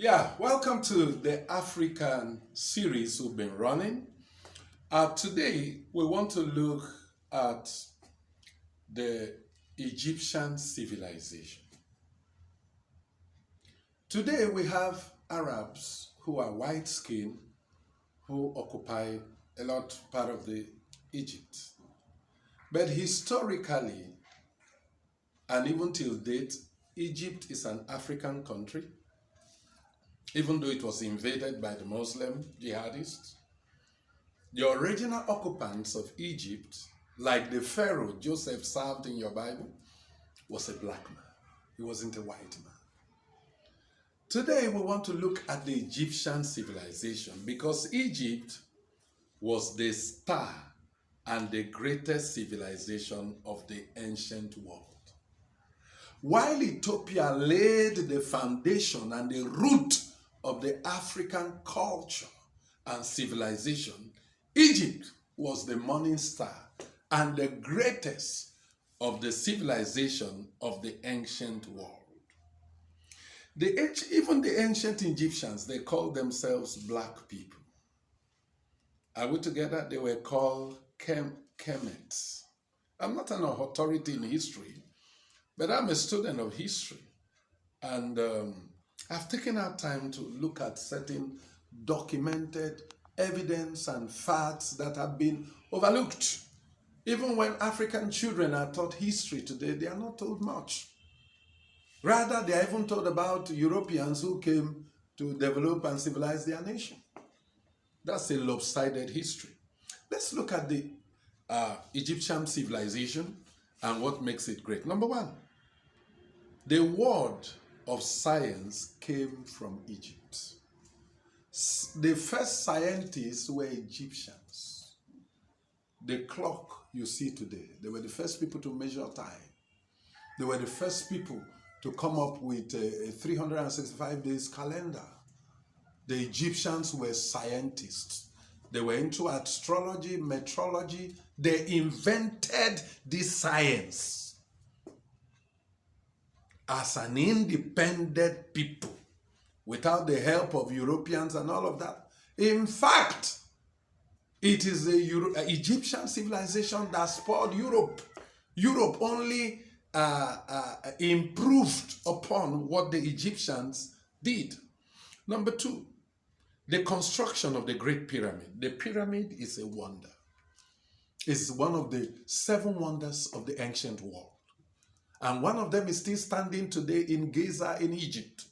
Yeah, welcome to the African series we've been running. Today, we want to look at the Egyptian civilization. Today, we have Arabs who are white skinned who occupy a lot part of the Egypt. But historically, and even till date, Egypt is an African country, even though it was invaded by the Muslim jihadists. The original occupants of Egypt, like the Pharaoh Joseph served in your Bible, was a black man. He wasn't a white man. Today we want to look at the Egyptian civilization because Egypt was the star and the greatest civilization of the ancient world. While Ethiopia laid the foundation and the root of the African culture and civilization, Egypt was the morning star and the greatest of the civilization of the ancient world. Even the ancient Egyptians, they called themselves black people. Are we together? They were called Kemets. I'm not an authority in history, but I'm a student of history. And I've taken out time to look at certain documented evidence and facts that have been overlooked. Even when African children are taught history today, they are not told much. Rather, they are even told about Europeans who came to develop and civilize their nation. That's a lopsided history. Let's look at the Egyptian civilization and what makes it great. Number one, the word of science came from Egypt. The first scientists were Egyptians. The clock you see today, they were the first people to measure time. They were the first people to come up with a 365 days calendar. The Egyptians were scientists. They were into astrology, meteorology. They invented this science as an independent people without the help of Europeans and all of that. In fact, it is the Egyptian civilization that spoiled Europe. Europe only improved upon what the Egyptians did. Number two, the construction of the Great Pyramid. The pyramid is a wonder. It's one of the seven wonders of the ancient world. And one of them is still standing today in Giza in Egypt.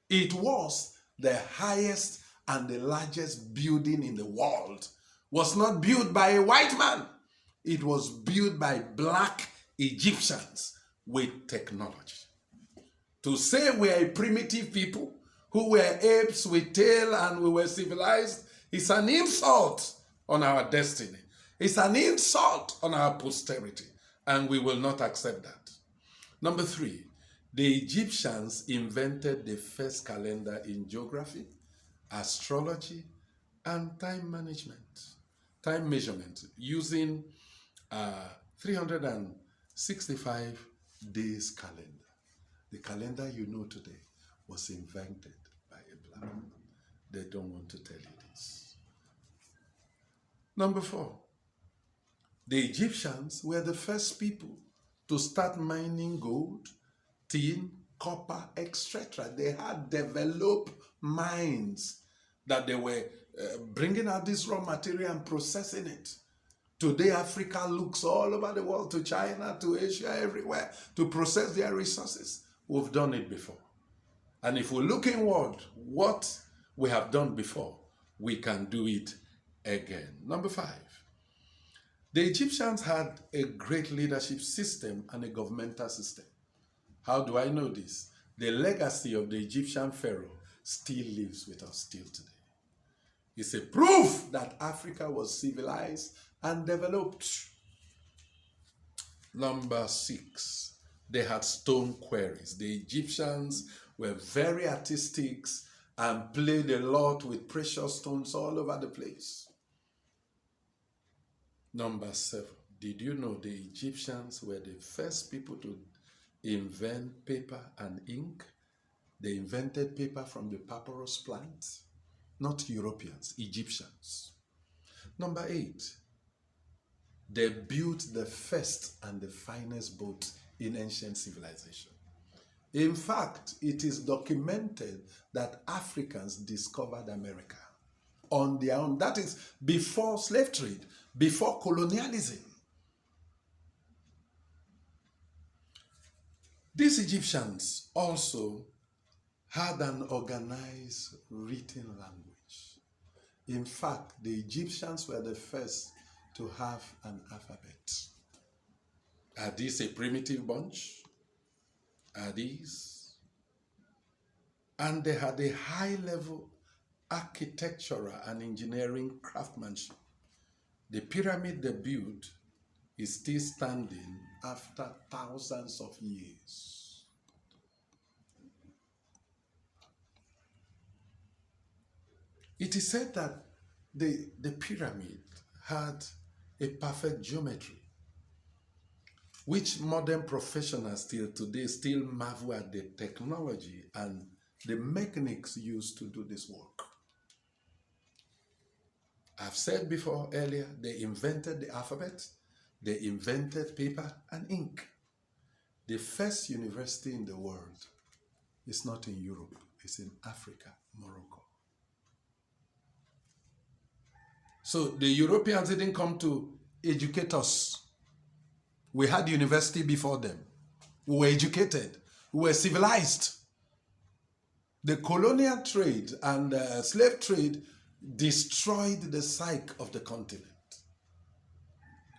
It was the highest and the largest building in the world. Was not built by a white man. It was built by black Egyptians with technology. To say we are a primitive people who were apes with tail and we were civilized is an insult on our destiny. It's an insult on our posterity, and we will not accept that. Number three, the Egyptians invented the first calendar in geography, astrology, and time measurement, using 365 days calendar. The calendar you know today was invented by a black man. They don't want to tell you this. Number four, the Egyptians were the first people to start mining gold, tin, copper, etc. They had developed mines that they were bringing out this raw material and processing it. Today, Africa looks all over the world, to China, to Asia, everywhere, to process their resources. We've done it before. And if we look inward, what we have done before, we can do it again. Number five, the Egyptians had a great leadership system and a governmental system. How do I know this? The legacy of the Egyptian pharaoh still lives with us till today. It's a proof that Africa was civilized and developed. Number six, they had stone quarries. The Egyptians were very artistic and played a lot with precious stones all over the place. Number seven, did you know the Egyptians were the first people to invent paper and ink? They invented paper from the papyrus plant. Not Europeans, Egyptians. Number 8, they built the first and the finest boat in ancient civilization. In fact, it is documented that Africans discovered America on their own. That is before slave trade, before colonialism. These Egyptians also had an organized written language. In fact, the Egyptians were the first to have an alphabet. Are these a primitive bunch? Are these? And they had a high-level architectural and engineering craftsmanship. The pyramid they built is still standing after thousands of years. It is said that the pyramid had a perfect geometry, which modern professionals still today still marvel at the technology and the mechanics used to do this work. I've said before earlier, they invented the alphabet, they invented paper and ink. The first university in the world is not in Europe, it's in Africa, Morocco. So the Europeans didn't come to educate us. We had university before them. We were educated. We were civilized. The colonial trade and slave trade destroyed the psyche of the continent.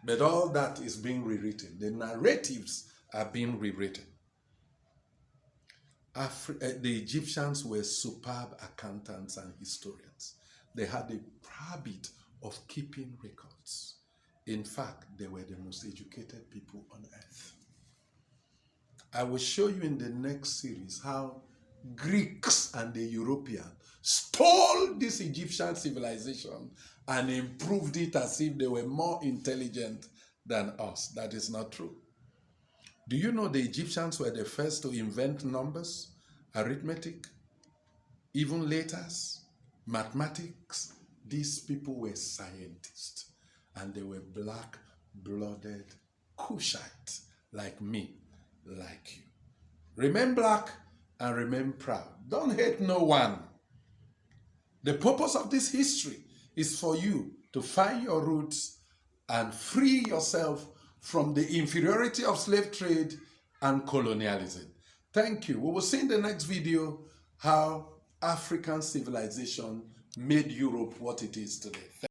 But all that is being rewritten. The narratives are being rewritten. The Egyptians were superb accountants and historians. They had a habit of keeping records. In fact, they were the most educated people on earth. I will show you in the next series how Greeks and the Europeans stole this Egyptian civilization and improved it as if they were more intelligent than us. That is not true. Do you know the Egyptians were the first to invent numbers, arithmetic, even letters, mathematics? These people were scientists, and they were black-blooded Cushites like me, like you. Remain black and remain proud. Don't hate no one. The purpose of this history is for you to find your roots and free yourself from the inferiority of slave trade and colonialism. Thank you. We will see in the next video how African civilization made Europe what it is today.